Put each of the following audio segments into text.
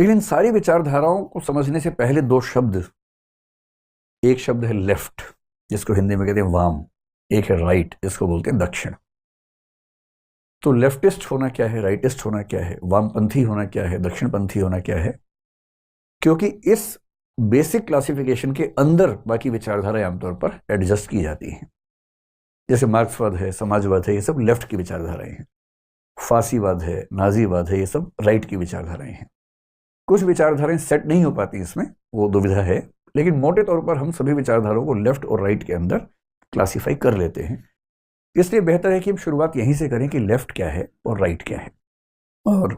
लेकिन इन सारी विचारधाराओं को समझने से पहले दो शब्द, एक शब्द है लेफ्ट जिसको हिंदी में कहते हैं वाम, एक है राइट जिसको बोलते हैं दक्षिण। तो लेफ्टिस्ट होना क्या है, राइटिस्ट होना क्या है, वामपंथी होना क्या है, दक्षिणपंथी होना क्या है, क्योंकि इस बेसिक क्लासिफिकेशन के अंदर बाकी विचारधाराएं आमतौर पर एडजस्ट की जाती हैं। जैसे मार्क्सवाद है, समाजवाद है, ये सब लेफ्ट की विचारधाराएं हैं। फासीवाद है, नाजीवाद है, ये सब राइट की विचारधाराएं हैं। कुछ विचारधाराएं सेट नहीं हो पाती इसमें, वो दुविधा है, लेकिन मोटे तौर पर हम सभी विचारधाराओं को लेफ्ट और राइट के अंदर क्लासीफाई कर लेते हैं। इसलिए बेहतर है कि हम शुरुआत यहीं से करें कि लेफ्ट क्या है और राइट क्या है। और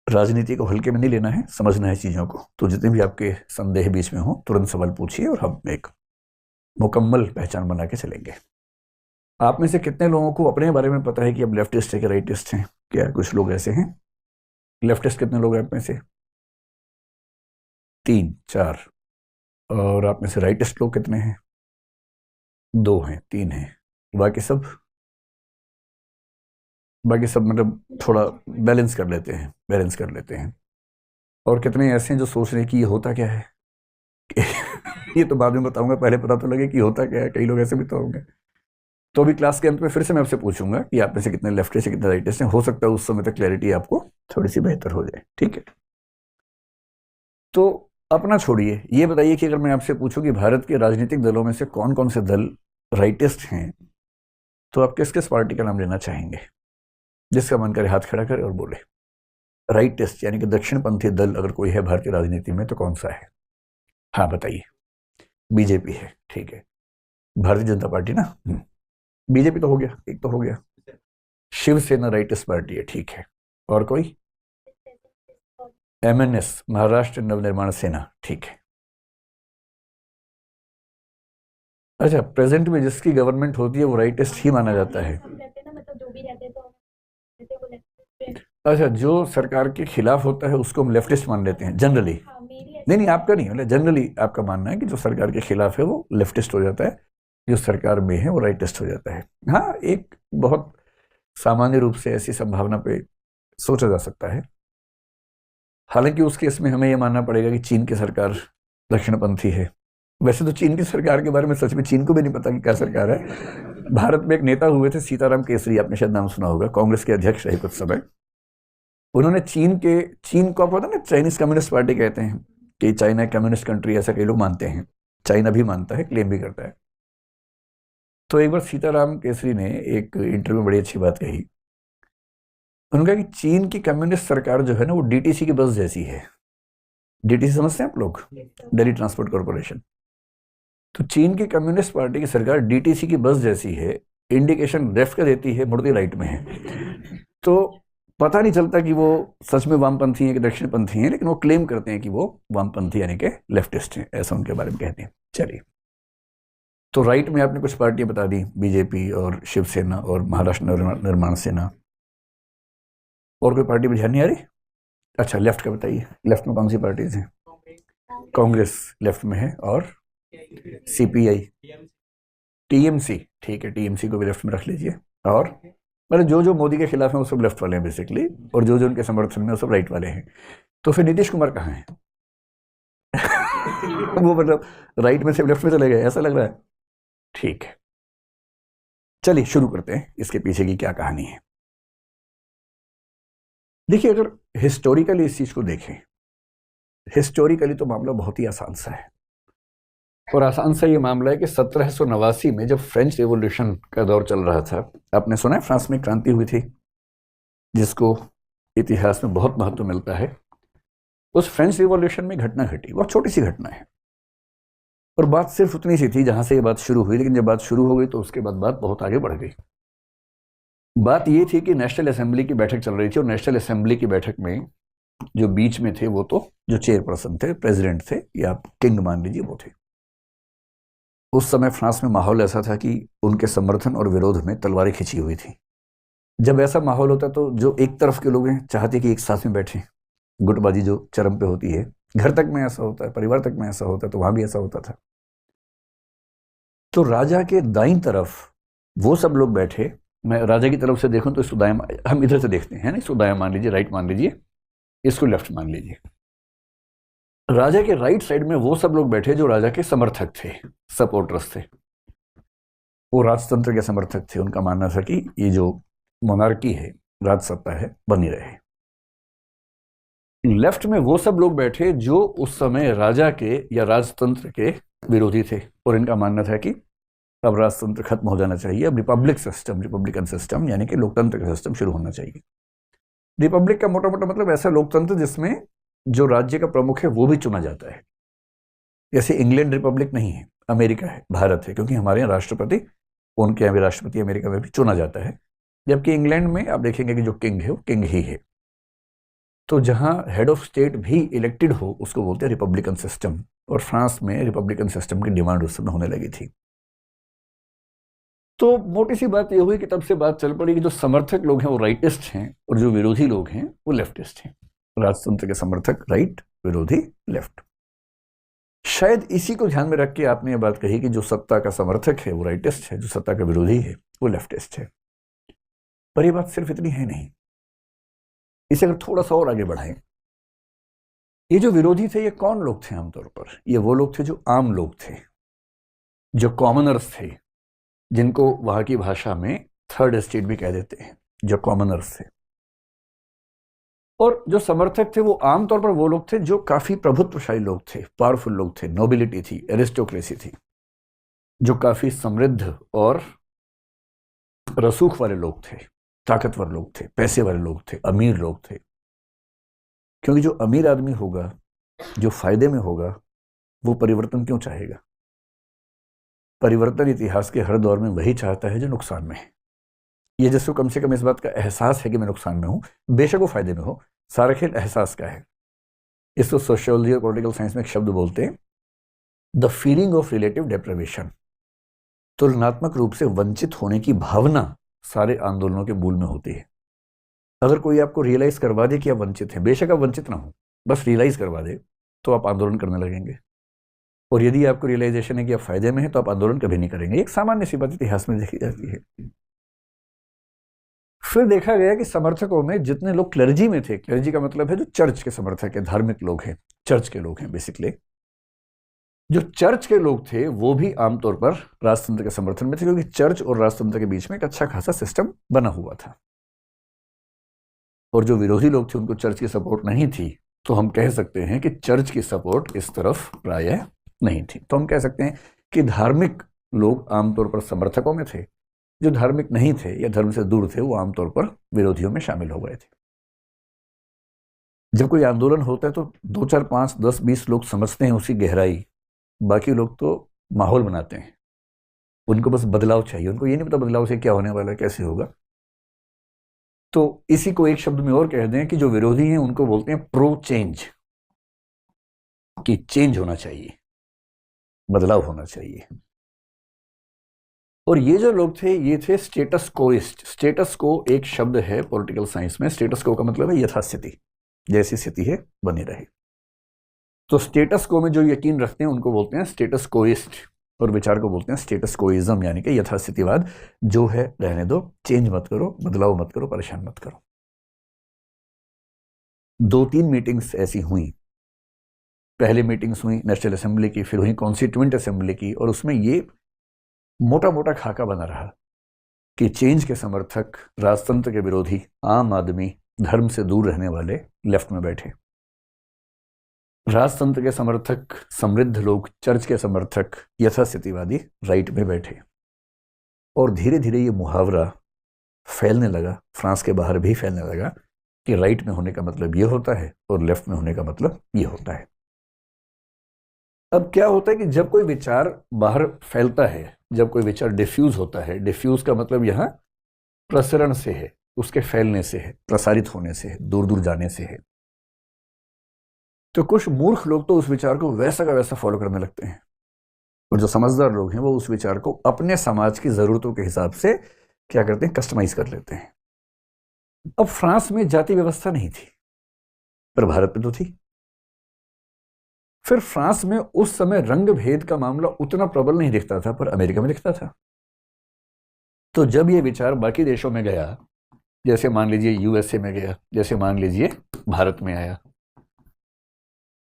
राजनीति को हल्के में नहीं लेना है, समझना है चीज़ों को। तो जितने भी आपके संदेह बीच में हो तुरंत सवाल पूछिए और हम एक मुकम्मल पहचान बना के चलेंगे। आप में से कितने लोगों को अपने बारे में पता है कि अब लेफ्टिस्ट है कि राइटिस्ट हैं? क्या कुछ लोग ऐसे हैं? लेफ्टिस्ट कितने लोग हैं आप में से? 3 4। और आप में से राइटिस्ट लोग कितने हैं? 2 हैं, 3 हैं। बाकी सब मतलब थोड़ा बैलेंस कर लेते हैं। और कितने ऐसे हैं जो सोच रहे हैं कि ये होता क्या है? ये तो बाद में बताऊंगा, पहले पता तो लगे कि होता क्या है। कई लोग ऐसे भी तो होंगे। तो अभी क्लास के अंत में फिर से मैं आपसे पूछूंगा कि आप में से कितने लेफ्टिस्ट हैं, कितने राइटिस्ट हैं। हो सकता है उस समय तक क्लैरिटी आपको थोड़ी सी बेहतर हो जाए, ठीक है? तो अपना छोड़िए, ये बताइए कि अगर मैं आपसे पूछूं कि भारत के राजनीतिक दलों में से कौन कौन से दल राइटिस्ट हैं, तो आप किस किस पार्टी का नाम लेना चाहेंगे? जिसका मन करे हाथ खड़ा करे और बोले। राइटिस्ट यानी कि दक्षिणपंथी दल अगर कोई है भारतीय राजनीति में तो कौन सा है? हाँ बताइए। बीजेपी है, ठीक है। भारतीय जनता पार्टी ना? बीजेपी तो हो गया, एक तो हो गया। शिवसेना राइटिस्ट पार्टी है, ठीक है। और कोई? MNS, महाराष्ट्र नवनिर्माण सेना, ठीक है। अच्छा, प्रेजेंट में जिसकी गवर्नमेंट होती है वो राइटिस्ट ही माना जाता है? अच्छा, जो सरकार के खिलाफ होता है उसको हम लेफ्टिस्ट मान लेते हैं जनरली? नहीं, आपका नहीं, मतलब जनरली आपका मानना है कि जो सरकार के खिलाफ है वो लेफ्टिस्ट हो जाता है, जो सरकार में है वो राइटिस्ट हो जाता है। हाँ, एक बहुत सामान्य रूप से ऐसी संभावना पे सोचा जा सकता है। हालांकि उस केस में हमें यह मानना पड़ेगा कि चीन की सरकार दक्षिणपंथी है। वैसे तो चीन की सरकार के बारे में सच में चीन को भी नहीं पता कि क्या सरकार है। भारत में एक नेता हुए थे सीताराम केसरी, आपने शायद नाम सुना होगा, कांग्रेस के अध्यक्ष रहे कुछ समय। उन्होंने चीन को आप पता ना चाइनीज कम्युनिस्ट पार्टी कहते हैं कि चाइना कम्युनिस्ट कंट्री, ऐसा कई लोग मानते हैं। चाइना भी मानता है, क्लेम भी करता है। तो एक बार सीताराम केसरी ने एक इंटरव्यू में बड़ी अच्छी बात कही। उन्होंने कहा कि चीन की कम्युनिस्ट सरकार जो है ना वो DTC की बस जैसी है। DTC समझते हैं आप लोग? Delhi transport corporation. तो चीन की कम्युनिस्ट पार्टी की सरकार DTC की बस जैसी है, इंडिकेशन लेफ्ट का देती है, मुड़ती राइट में है। तो पता नहीं चलता कि वो सच में वामपंथी हैं कि दक्षिणपंथी हैं, लेकिन वो क्लेम करते हैं कि वो वामपंथी यानी कि लेफ्टिस्ट हैं, ऐसा उनके बारे में कहते हैं। चलिए, तो राइट में आपने कुछ पार्टियां बता दी, बीजेपी और शिवसेना और महाराष्ट्र निर्माण सेना। और कोई पार्टी में ध्यान नहीं आ रही? अच्छा, लेफ्ट का बताइए, लेफ्ट में कौन सी पार्टीज हैं? कांग्रेस लेफ्ट में है, और CPI, TMC, ठीक है, TMC को भी लेफ्ट में रख लीजिए। और मतलब जो जो मोदी के खिलाफ है वो सब लेफ्ट वाले हैं बेसिकली, और जो जो उनके समर्थन में वो सब राइट वाले हैं। तो फिर नीतीश कुमार कहाँ है? वो मतलब राइट में से लेफ्ट में चले गए, ऐसा लग रहा है। ठीक है, चलिए शुरू करते हैं, इसके पीछे की क्या कहानी है। देखिए, अगर हिस्टोरिकली इस चीज को देखें, हिस्टोरिकली तो मामला बहुत ही आसान सा है। और आसान सा ये मामला है कि 1789 में जब फ्रेंच रिवॉल्यूशन का दौर चल रहा था, आपने सुना है फ्रांस में क्रांति हुई थी जिसको इतिहास में बहुत महत्व मिलता है। उस फ्रेंच रिवॉल्यूशन में घटना घटी, बहुत छोटी सी घटना है, और बात सिर्फ उतनी सी थी जहां से ये बात शुरू हुई। लेकिन जब बात शुरू हो गई तो उसके बाद बात बहुत आगे बढ़ गई। बात ये थी कि नेशनल असेंबली की बैठक चल रही थी, और नेशनल असेंबली की बैठक में जो बीच में थे वो तो जो चेयरपर्सन थे, प्रेसिडेंट थे, या किंग मान लीजिए, वो थे। उस समय फ्रांस में माहौल ऐसा था कि उनके समर्थन और विरोध में तलवारें खिंची हुई थी। जब ऐसा माहौल होता तो जो एक तरफ के लोग हैं चाहते कि एक साथ में बैठे, गुटबाजी जो चरम पे होती है, घर तक में ऐसा होता है, परिवार तक में ऐसा होता है, तो वहां भी ऐसा होता था। तो राजा के दाईं तरफ वो सब लोग बैठे। मैं राजा की तरफ से देखूं तो इसको दायां, हम इधर से देखते हैं ना, इसको दायां मान लीजिए, राइट मान लीजिए, इसको लेफ्ट मान लीजिए। राजा के राइट साइड में वो सब लोग बैठे जो राजा के समर्थक थे, सपोर्टर्स थे। वो राजतंत्र के समर्थक थे। उनका मानना था कि ये जो मोनार्की है, राजसत्ता है, बनी रहे। लेफ्ट में वो सब लोग बैठे जो उस समय राजा के या राजतंत्र के विरोधी थे, और इनका मानना था कि अब राजतंत्र खत्म हो जाना चाहिए, अब रिपब्लिकन सिस्टम यानी कि लोकतंत्र का सिस्टम शुरू होना चाहिए। रिपब्लिक का मोटा मोटा मतलब ऐसा लोकतंत्र जिसमें जो राज्य का प्रमुख है वो भी चुना जाता है। जैसे इंग्लैंड रिपब्लिक नहीं है, अमेरिका है, भारत है, क्योंकि हमारे यहाँ राष्ट्रपति, उनके यहाँ भी राष्ट्रपति अमेरिका में भी चुना जाता है। जबकि इंग्लैंड में आप देखेंगे कि जो किंग है वो किंग ही है। तो जहां हेड ऑफ स्टेट भी इलेक्टेड हो उसको बोलते हैं रिपब्लिकन सिस्टम, और फ्रांस में रिपब्लिकन सिस्टम की डिमांड उस समय होने लगी थी। तो मोटी सी बात यह हुई कि तब से बात चल पड़ी कि जो समर्थक लोग हैं वो राइटिस्ट हैं और जो विरोधी लोग हैं वो लेफ्टिस्ट हैं। राजतंत्र के समर्थक राइट, विरोधी लेफ्ट। शायद इसी को ध्यान में रख के आपने ये बात कही कि जो सत्ता का समर्थक है वो राइटिस्ट है, जो सत्ता का विरोधी है वो लेफ्टिस्ट है। पर ये बात सिर्फ इतनी है नहीं। इसे अगर थोड़ा सा और आगे बढ़ाएं, ये जो विरोधी थे ये कौन लोग थे? आमतौर पर ये वो लोग थे जो आम लोग थे, जो कॉमनर्स थे, जिनको वहां की भाषा में थर्ड एस्टेट भी कह देते हैं, जो कॉमनर्स थे। और जो समर्थक थे वो आमतौर पर वो लोग थे जो काफी प्रभुत्वशाली लोग थे, पावरफुल लोग थे, नोबिलिटी थी, एरिस्टोक्रेसी थी, जो काफी समृद्ध और रसूख वाले लोग थे, ताकतवर लोग थे, पैसे वाले लोग थे, अमीर लोग थे। क्योंकि जो अमीर आदमी होगा, जो फायदे में होगा, वो परिवर्तन क्यों चाहेगा? परिवर्तन इतिहास के हर दौर में वही चाहता है जो नुकसान में है। ये जिसको कम से कम इस बात का एहसास है कि मैं नुकसान में हूं, बेशक वो फायदे में हो, सारा खेल एहसास का है। इसको सोशियोलॉजी और पॉलिटिकल साइंस में एक शब्द बोलते हैं, the feeling of relative deprivation. तुलनात्मक रूप से वंचित होने की भावना सारे आंदोलनों के मूल में होती है। अगर कोई आपको रियलाइज करवा दे कि आप वंचित हैं, बेशक आप वंचित ना हो, बस रियलाइज करवा दे, तो आप आंदोलन करने लगेंगे। और यदि आपको रियलाइजेशन है कि आप फायदे में हैं, तो आप आंदोलन कभी नहीं करेंगे। एक सामान्य सी बात इतिहास में देखी जाती है। फिर देखा गया कि समर्थकों में जितने लोग क्लर्जी में थे, क्लर्जी का मतलब है जो चर्च के समर्थक है, धार्मिक लोग हैं, चर्च के लोग हैं बेसिकली, जो चर्च के लोग थे वो भी आमतौर पर राजतंत्र के समर्थन में थे, क्योंकि चर्च और राजतंत्र के बीच में एक अच्छा खासा सिस्टम बना हुआ था। और जो विरोधी लोग थे उनको चर्च की सपोर्ट नहीं थी, तो हम कह सकते हैं कि चर्च की सपोर्ट इस तरफ प्रायः नहीं थी। तो हम कह सकते हैं कि धार्मिक लोग आमतौर पर समर्थकों में थे, जो धार्मिक नहीं थे या धर्म से दूर थे वो आमतौर पर विरोधियों में शामिल हो गए थे। जब कोई आंदोलन होता है तो 2, 4, 5, 10, 20 लोग समझते हैं उसकी गहराई, बाकी लोग तो माहौल बनाते हैं। उनको बस बदलाव चाहिए, उनको ये नहीं पता बदलाव से क्या होने वाला है, कैसे होगा। तो इसी को एक शब्द में और कह दें कि जो विरोधी हैं उनको बोलते हैं प्रो चेंज, कि चेंज होना चाहिए, बदलाव होना चाहिए। और ये जो लोग थे ये थे स्टेटस कोइस्ट। स्टेटस को एक शब्द है पॉलिटिकल साइंस में, स्टेटस को का मतलब है यथास्थिति, जैसी स्थिति है बनी रहे। तो स्टेटस को में जो यकीन रखते हैं उनको बोलते हैं स्टेटस कोइस्ट, और विचार को बोलते हैं स्टेटस कोइज्म, यानी कि यथास्थितिवाद। जो है रहने दो, चेंज मत करो, बदलाव मत करो, परेशान मत करो। 2-3 मीटिंग्स ऐसी हुई। पहले मीटिंग्स हुई नेशनल असेंबली की, फिर हुई कॉन्स्टिट्यूएंट असेंबली की, और उसमें ये मोटा मोटा खाका बना रहा कि चेंज के समर्थक, राजतंत्र के विरोधी, आम आदमी, धर्म से दूर रहने वाले लेफ्ट में बैठे, राजतंत्र के समर्थक, समृद्ध लोग, चर्च के समर्थक, यथास्थितिवादी राइट में बैठे। और धीरे धीरे ये मुहावरा फैलने लगा, फ्रांस के बाहर भी फैलने लगा, कि राइट में होने का मतलब ये होता है और लेफ्ट में होने का मतलब ये होता है। अब क्या होता है कि जब कोई विचार बाहर फैलता है, जब कोई विचार डिफ्यूज होता है, डिफ्यूज का मतलब यहां प्रसरण से है, उसके फैलने से है, प्रसारित होने से है, दूर दूर जाने से है, तो कुछ मूर्ख लोग तो उस विचार को वैसा का वैसा फॉलो करने लगते हैं, और जो समझदार लोग हैं वो उस विचार को अपने समाज की जरूरतों के हिसाब से क्या करते हैं, कस्टमाइज कर लेते हैं। अब फ्रांस में जाति व्यवस्था नहीं थी, पर भारत में तो थी। फिर फ्रांस में उस समय रंग भेद का मामला उतना प्रबल नहीं दिखता था, पर अमेरिका में दिखता था। तो जब ये विचार बाकी देशों में गया, जैसे मान लीजिए यूएसए में गया, जैसे मान लीजिए भारत में आया,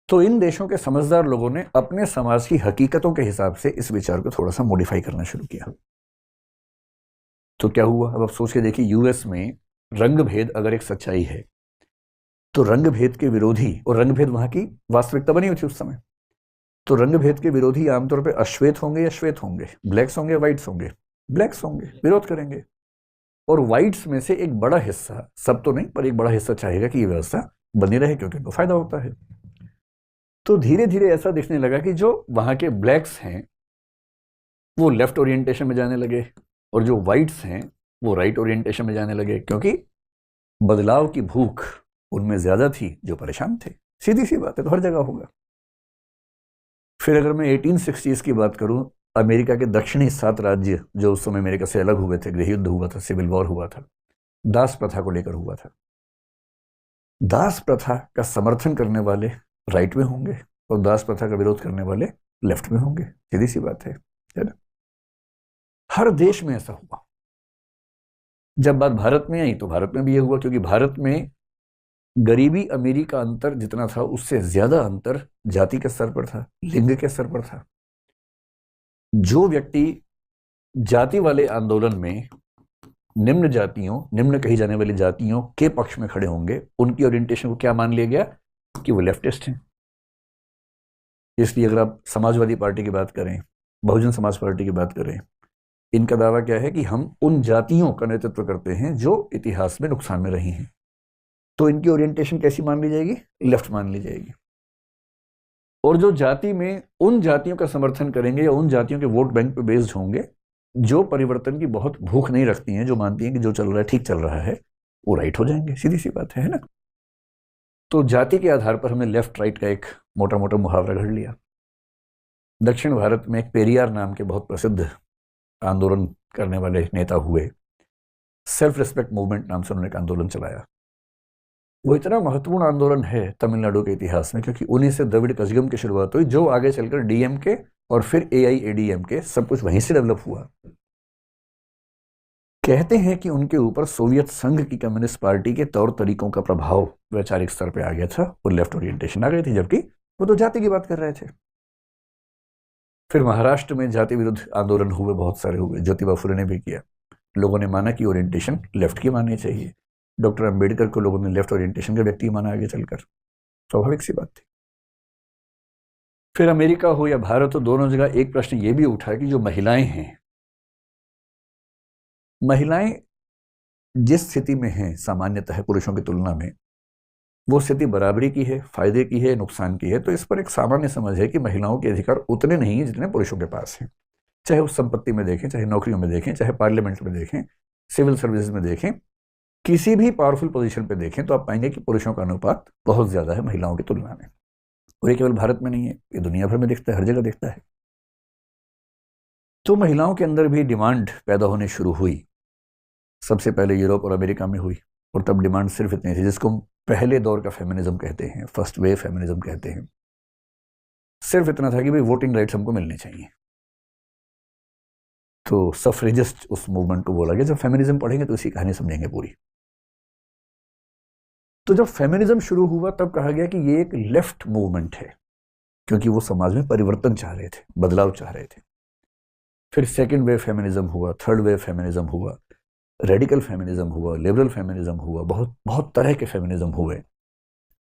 तो इन देशों के समझदार लोगों ने अपने समाज की हकीकतों के हिसाब से इस विचार को थोड़ा सा मॉडिफाई करना शुरू किया। तो क्या हुआ, अब आप सोच के देखिए, यूएस में रंग भेद अगर एक सच्चाई है, तो रंग भेद के विरोधी, और रंग भेद वहां की वास्तविकता बनी हुई थी उस समय, तो रंग भेद के विरोधी आमतौर पर अश्वेत होंगे या श्वेत होंगे, ब्लैक्स होंगे या व्हाइट्स होंगे, ब्लैक्स होंगे, विरोध करेंगे। और व्हाइट्स में से एक बड़ा हिस्सा, सब तो नहीं पर एक बड़ा हिस्सा चाहेगा कि ये व्यवस्था बनी रहे क्योंकि उनको फायदा होता है। तो धीरे धीरे ऐसा दिखने लगा कि जो वहां के ब्लैक्स हैं वो लेफ्ट ओरिएंटेशन में जाने लगे, और जो व्हाइट्स हैं वो राइट ओरिएंटेशन में जाने लगे, क्योंकि बदलाव की भूख उनमें ज्यादा थी जो परेशान थे। सीधी सी बात है, तो हर जगह होगा। फिर अगर मैं 1860s की बात करूं, अमेरिका के दक्षिणी 7 राज्य जो उस समय अमेरिका से अलग हुए थे, गृह युद्ध हुआ था, सिविल वॉर हुआ था, दास प्रथा को लेकर हुआ था। दास प्रथा का समर्थन करने वाले राइट में होंगे और दास प्रथा का विरोध करने वाले लेफ्ट में होंगे। सीधी सी बात है ना। हर देश में ऐसा हुआ। जब बात भारत में आई तो भारत में भी ये हुआ, क्योंकि भारत में गरीबी अमीरी का अंतर जितना था उससे ज्यादा अंतर जाति के स्तर पर था, लिंग के स्तर पर था। जो व्यक्ति जाति वाले आंदोलन में निम्न जातियों, निम्न कही जाने वाली जातियों के पक्ष में खड़े होंगे, उनकी ओरिएंटेशन को क्या मान लिया गया कि वो लेफ्टिस्ट हैं। इसलिए अगर आप समाजवादी पार्टी की बात करें, बहुजन समाज पार्टी की बात करें, इनका दावा क्या है कि हम उन जातियों का नेतृत्व करते हैं जो इतिहास में नुकसान में रही हैं। तो इनकी ओरिएंटेशन कैसी मान ली जाएगी? लेफ्ट मान ली जाएगी। और जो जाति में उन जातियों का समर्थन करेंगे या उन जातियों के वोट बैंक पे बेस्ड होंगे जो परिवर्तन की बहुत भूख नहीं रखती हैं, जो मानती हैं कि जो चल रहा है ठीक चल रहा है, वो राइट हो जाएंगे। सीधी सी बात है ना। तो जाति के आधार पर हमने लेफ्ट राइट का एक मोटा मोटा मुहावरा घड़ लिया। दक्षिण भारत में एक पेरियार नाम के बहुत प्रसिद्ध आंदोलन करने वाले नेता हुए, सेल्फ रिस्पेक्ट मूवमेंट नाम से उन्होंने एक आंदोलन चलाया। वो इतना महत्वपूर्ण आंदोलन है तमिलनाडु के इतिहास में, क्योंकि उन्हीं से द्रविड़ कजगम की शुरुआत हुई, जो आगे चलकर डीएमके और फिर AIADMK सब कुछ वहीं से डेवलप हुआ। कहते हैं कि उनके ऊपर सोवियत संघ की कम्युनिस्ट पार्टी के तौर तरीकों का प्रभाव वैचारिक स्तर पे आ गया था और लेफ्ट ओरिएंटेशन आ गई थी, जबकि वो तो जाति की बात कर रहे थे। फिर महाराष्ट्र में जाति विरुद्ध आंदोलन हुए, बहुत सारे हुए, ज्योतिबा फुले ने भी किया। लोगों ने माना कि ओरिएंटेशन लेफ्ट की माननी चाहिए। डॉक्टर अंबेडकर को लोगों ने लेफ्ट ओरिएंटेशन का व्यक्ति माना आगे चलकर, स्वाभाविक सी बात थी। फिर अमेरिका हो या भारत हो, दोनों जगह एक प्रश्न ये भी उठा कि जो महिलाएं हैं, महिलाएं जिस स्थिति में हैं सामान्यतः पुरुषों की तुलना में, वो स्थिति बराबरी की है, फायदे की है, नुकसान की है। तो इस पर एक सामान्य समझ है कि महिलाओं के अधिकार उतने नहीं हैं जितने पुरुषों के पास हैं। चाहे उस संपत्ति में देखें, चाहे नौकरियों में देखें, चाहे पार्लियामेंट में देखें, सिविल सर्विसेज में देखें, किसी भी पावरफुल पोजीशन पे देखें तो आप पाएंगे कि पुरुषों का अनुपात बहुत ज्यादा है महिलाओं की तुलना में। और ये केवल भारत में नहीं है, ये दुनिया भर में दिखता है, हर जगह दिखता है। तो महिलाओं के अंदर भी डिमांड पैदा होनी शुरू हुई। सबसे पहले यूरोप और अमेरिका में हुई, और तब डिमांड सिर्फ इतनी थी जिसको हम पहले दौर का फेमिनिज्म कहते हैं, फर्स्ट वेव फेमिनिज्म कहते हैं। सिर्फ इतना था कि भाई वोटिंग राइट्स हमको मिलने चाहिए। तो सफरेजिस्ट उस मूवमेंट को बोला गया। जब फेमिनिज्म पढ़ेंगे तो इसी कहानी समझेंगे पूरी। तो जब फेमिनिज्म शुरू हुआ तब कहा गया कि ये एक लेफ्ट मूवमेंट है, क्योंकि वो समाज में परिवर्तन चाह रहे थे, बदलाव चाह रहे थे। फिर सेकेंड वेव फेमिनिज्म हुआ, थर्ड वेव फेमिनिज्म हुआ, रेडिकल फेमिनिज्म हुआ, लिबरल फेमिनिज्म हुआ, बहुत बहुत तरह के फेमिनिज्म हुए।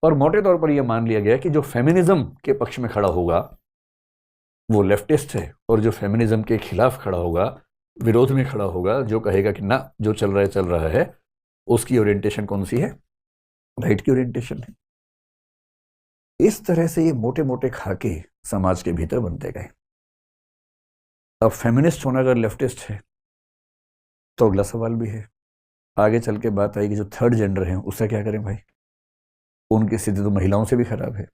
और मोटे तौर पर यह मान लिया गया कि जो फेमिनिज्म के पक्ष में खड़ा होगा वो लेफ्टिस्ट है, और जो फेमिनिज्म के खिलाफ खड़ा होगा, विरोध में खड़ा होगा, जो कहेगा कि ना जो चल रहा है, उसकी ओरिएंटेशन कौन सी है? राइट की ओरिएंटेशन है। इस तरह से ये मोटे मोटे खाके समाज के भीतर बनते गए। अब फेमिनिस्ट होना अगर लेफ्टिस्ट है तो अगला सवाल भी है, आगे चल के बात आएगी जो थर्ड जेंडर है उससे क्या करें भाई? उनकी स्थिति तो महिलाओं से भी खराब है।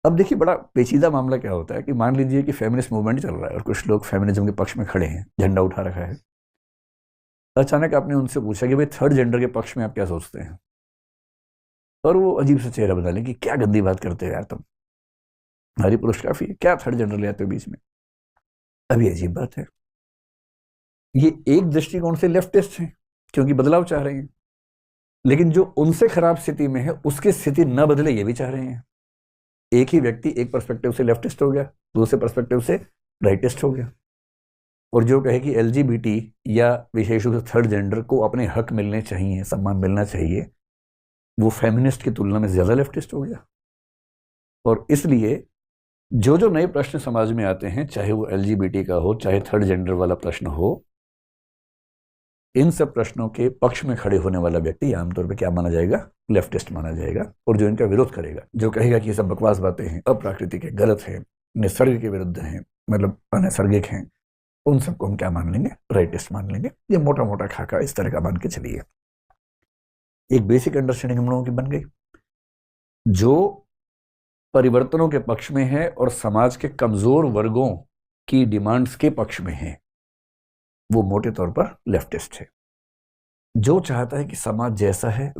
अब देखिए बड़ा पेचीदा मामला क्या होता है कि मान लीजिए कि फेमिनिस्ट मूवमेंट चल रहा है और कुछ लोग फेमिनिज्म के पक्ष में खड़े हैं, झंडा उठा रखा है। अचानक आपने उनसे पूछा कि भाई थर्ड जेंडर के पक्ष में आप क्या सोचते हैं, और वो अजीब सा चेहरा बना लें कि क्या गंदी बात करते हो यार तुम, हमारी पुरुष काफी है, क्या थर्ड जेंडर ले आते हो बीच में? अभी अजीब बात है। ये एक दृष्टिकोण से लेफ्टिस्ट हैं क्योंकि बदलाव चाह रहे हैं, लेकिन जो उनसे खराब स्थिति में है उसकी स्थिति न बदले ये भी चाह रहे हैं। एक ही व्यक्ति एक पर्सपेक्टिव से लेफ्टिस्ट हो गया, दूसरे पर्सपेक्टिव से राइटिस्ट हो गया। और जो कहे कि एलजीबीटी या विशेष रूप से थर्ड जेंडर को अपने हक मिलने चाहिए, सम्मान मिलना चाहिए, वो फेमिनिस्ट की तुलना में ज्यादा लेफ्टिस्ट हो गया। और इसलिए जो जो नए प्रश्न समाज में आते हैं, चाहे वो एलजीबीटी का हो, चाहे थर्ड जेंडर वाला प्रश्न हो, इन सब प्रश्नों के पक्ष में खड़े होने वाला व्यक्ति आमतौर पर क्या माना जाएगा? लेफ्टिस्ट माना जाएगा। और जो इनका विरोध करेगा, जो कहेगा कि ये सब बकवास बातें हैं, अप्राकृतिक है, गलत है, निसर्ग के विरुद्ध हैं, मतलब अनैसर्गिक हैं, उन सबको हम क्या मान लेंगे? राइटिस्ट मान लेंगे। ये मोटा मोटा खाका इस तरह का मान के चलिए। एक बेसिक अंडरस्टैंडिंग हम लोगों की बन गई। जो परिवर्तनों के पक्ष में है और समाज के कमजोर वर्गों की डिमांड्स के पक्ष में है, वो मोटे तौर पर लेफ्टिस्ट है। जो चाहता है कि समाज जैसा है